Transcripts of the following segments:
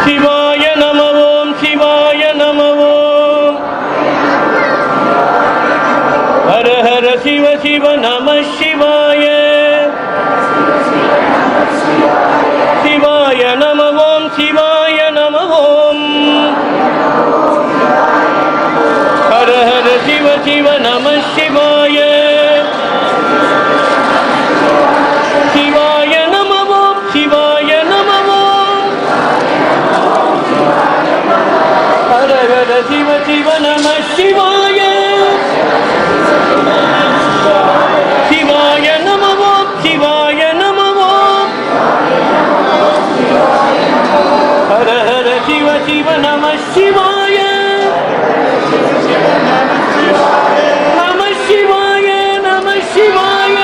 சிவாய நம ஓம் சிவாய நம ஓம். ஹர ஹர சிவ சிவ நம சிவாய. சிவாய நம ஓம் சிவாய நம ஓம். ஹர ஹர சிவ சிவ நம சிவாய. சிவாய நம ஓம் சிவாய நம ஓம். ஹர ஹர சிவ சிவ நம சிவாய. சிவாய நம ஓம் சிவாய நம ஓம். ஹர ஹர சிவ சிவ நம சிவாய. நம சிவாய நம சிவாய.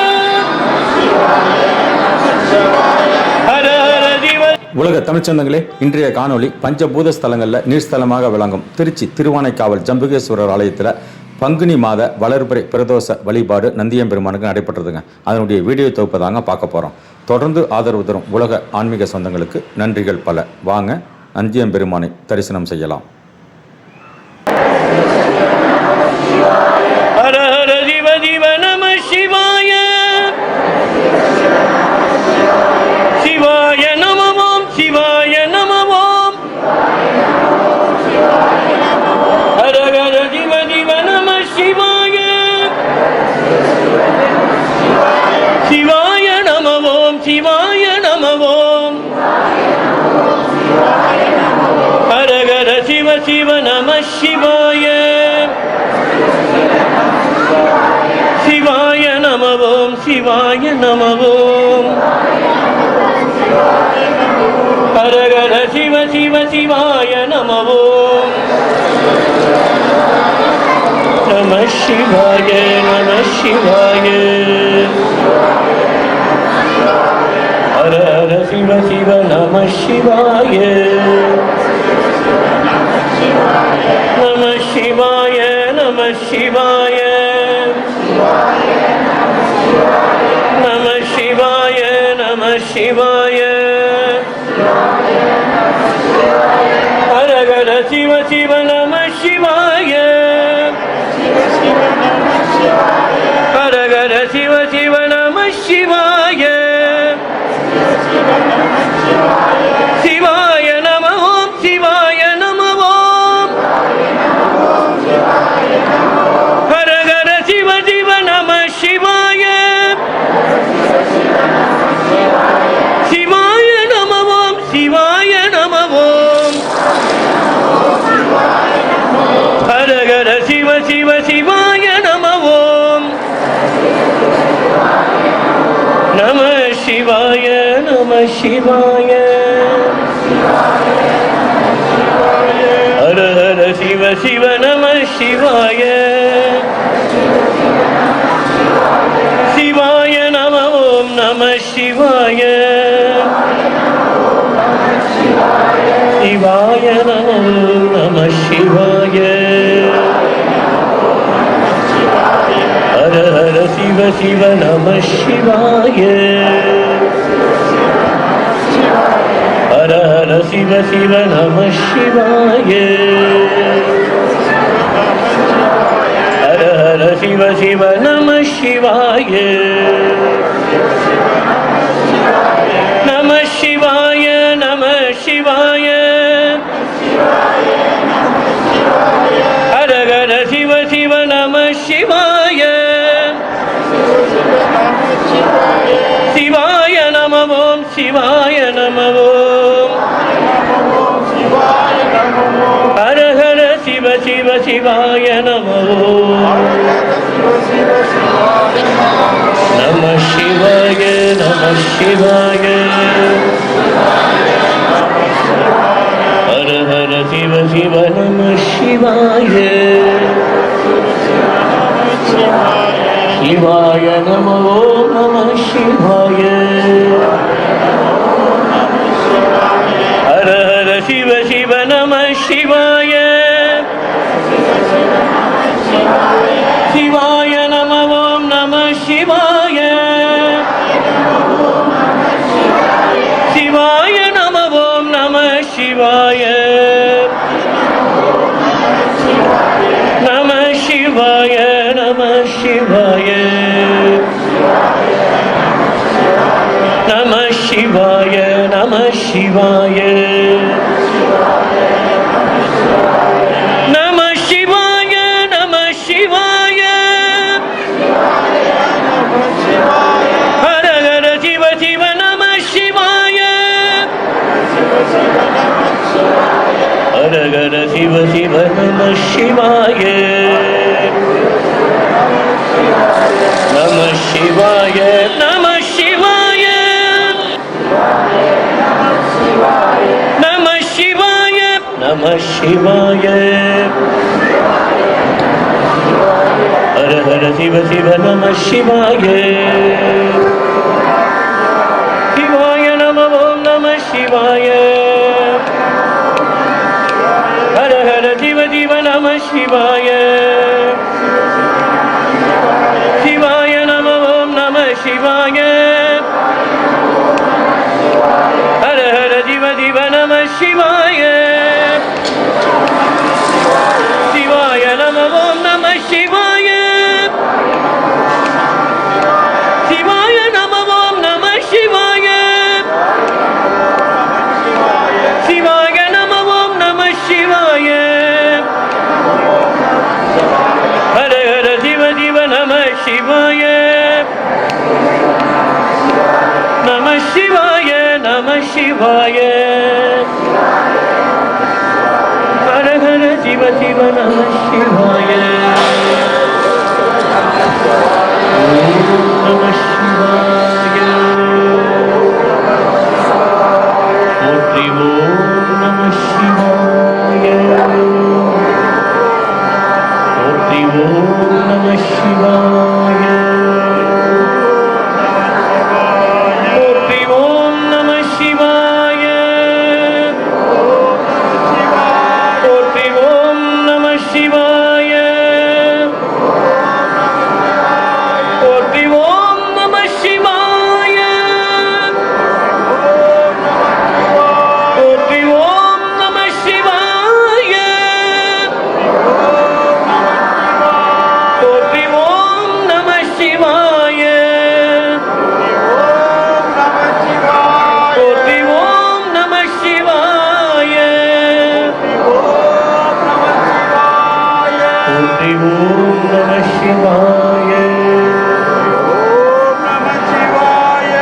ஹர ஹர சிவ. உலக தமிழ்ச்சந்தங்களே, இன்றைய காணொளி பஞ்சபூத ஸ்தலங்களில் நீர்ஸ்தலமாக விளங்கும் திருச்சி திருவானைக்காவல் ஜம்புகேஸ்வரர் ஆலயத்தில் பங்குனி மாத வளர்பிறை பிரதோஷ வழிபாடு நந்தியம்பெருமானுக்கு நடைபெற்றதுங்க. அதனுடைய வீடியோ தொகுப்பை தாங்க பார்க்க போகிறோம். தொடர்ந்து ஆதரவு தரும் உலக ஆன்மீக சொந்தங்களுக்கு நன்றிகள் பல. வாங்க நந்தியம்பெருமானை தரிசனம் செய்யலாம். ஹர ஹர சிவ சிவ நம சிவாய. சிவாய நம ஓம் சிவாய நம ஓம். ஹர ஹர சிவ சிவ நம சிவாய. சிவாய நம ஓம் சிவாய நம ஓம். ஹர ஹர சிவ சிவ நம சிவாய. சிவாய நம ஓம் சிவாய நம ஓம். ஹர ஹர சிவ சிவ சிவாய நம ஓம். நம சிவாய நம சிவாய. ஹர ஹர சிவ சிவ நம சிவாய. நம சிவாய நம சிவாய. நம சிவாய நம சிவாய. ஹர ஹர சிவ சிவ நம சிவாய. ஹர ஹர சிவ சிவ நம சிவாய. சிவாய நம ஓம் சிவாய நம ஓம். ஹர ஹர சிவ சிவ நம சிவாய. சிவாய நம ஓம் சிவாய நம ஓம். ஹர ஹர சிவ சிவ சிவாய நம ஓம். நம சிவாய நம சிவாய. ஹர ஹர சிவ சிவ நம சிவாய. சிவாய நம ஓம் நம சிவாய. சிவாய நம ஓம் நம சிவாய. ஹர ஹர சிவ சிவ நம சிவாய. ஹர ஹர சிவ சிவ நம சிவாய. ஹர ஹர சிவ சிவ நம சிவாய. நம சிவாய நம சிவாய. ஹர ஹர சிவ சிவ நம சிவாய. சிவாய நம ஓம் சிவாய நம ஓம். ஹர ஹர சிவ சிவ சிவாய நம ஓம். நம சிவாய நம சிவாய. ஹர ஹர சிவ சிவ நம சிவாய. சிவாய நம ஓம் நம சிவாய. ஹர ஹர சிவ சிவ நம சிவாய. சிவாய நம ஓம் நம சிவாய. சிவாய நம ஓம் நம சிவாய. சிவாய நம சிவாய நம சிவாய நம சிவாய நம சிவாய நம சிவாய நம சிவாய ஹர ஹர சிவ சிவ நம சிவாய ஹர ஹர சிவ சிவ நம சிவாய நம சிவாய நம சிவாய நம சிவாய நம சிவாய ஹர ஹர சிவ சிவ நம சிவாய சிவாய நம ஓம் நம சிவாய ஹர ஹர சிவ சிவ நம சிவாய சிவாய நம ஓம் நம சிவாய ஹர ஹர சிவ சிவ நம சிவாய சிவாய நம ஓம் நம சிவாய சிவாய நம ஓம் நம சிவாய சிவாய நம ஓம் நம சிவாய ஹர ஹர சிவ சிவ நம சிவாய நம சிவாய நம சிவாய ஹர ஹர சிவ சிவ நம சிவாய நம சிவாய போற்றி ஓம் நம சிவாய போற்றி ஓம் நம சிவாய போற்றி ஓம் நம சிவாய போற்றி ஓம் நம சிவாய போற்றி ஓம் நம சிவாய போற்றி ஓம் நம சிவாய போற்றி ஓம் நம சிவாய போற்றி ஓம் நம சிவாய போற்றி ஓம் நம சிவாய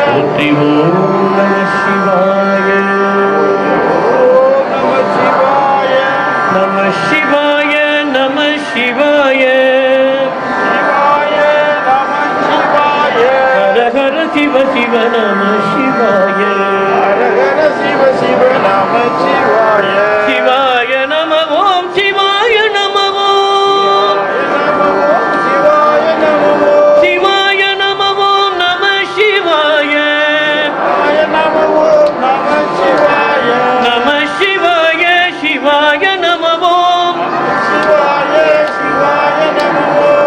போற்றி ஓம் நம சிவாய நம சிவாய நம சிவாய ஹர ஹர சிவ சிவ நம சிவாய சிவாய நம ஓம் சிவாய நம ஓம் சிவாய நம ஓம் நம சிவாய நம சிவாய சிவாய நம ஓம்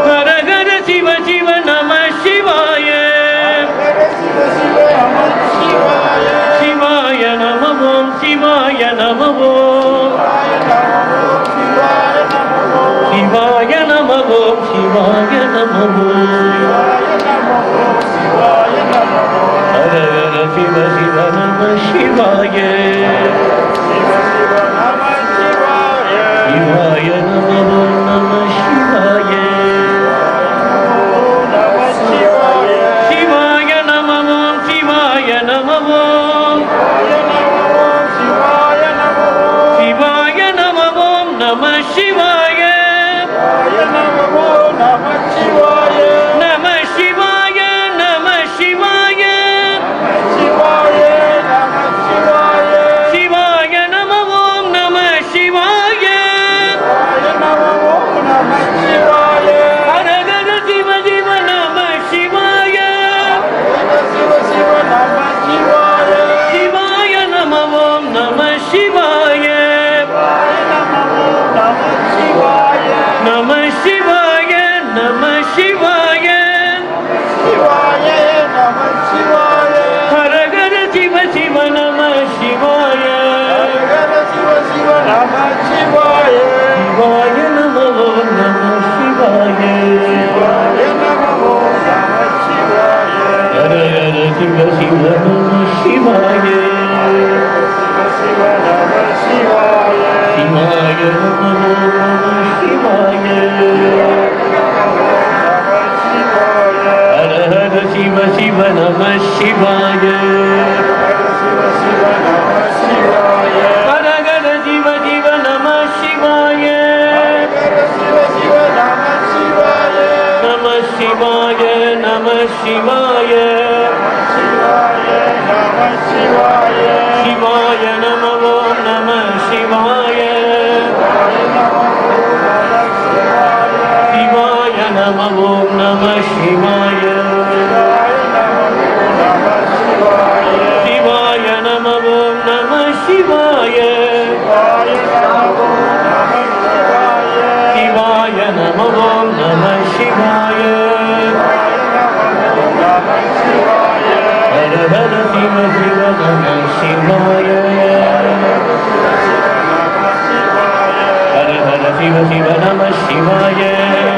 ஹர ஹர சிவ சிவ நம சிவாய சிவாய நம ஓம் சிவாய நம ஓம் சிவாய நம ஓம் சிவாய நம ஓம் ஹர ஹர சிவ சிவ நம சிவாய சிவாய நம ஓம் நம சிவாய சிவாய நம ஓம் சிவாய நம ஓம் சிவாய நம ஓம் நம சிவாய நம சிவாய நம சிவாய சிவாய நம ஓம் நம சிவாய ஹர ஹர சிவ சிவ நம சிவாய சிவாய நம ஓம் நம சிவாய நம சிவாய நம சிவாய Shiva Shiva Namah Shivaya. Hara Hara Shiva Shiva Namah Shivaya. Namah Shivaya, Namah Shivaya. Shivaya Namo Namah Shivaya. Shivaya Namo Namah Shivaya. Shivaya Namo Namah Shivaya. Shivaya Namo Namah Shivaya. Hara Hara Shiva Shiva Namah Shivaya. Hara Hara Shiva Shiva Namah Shivaya.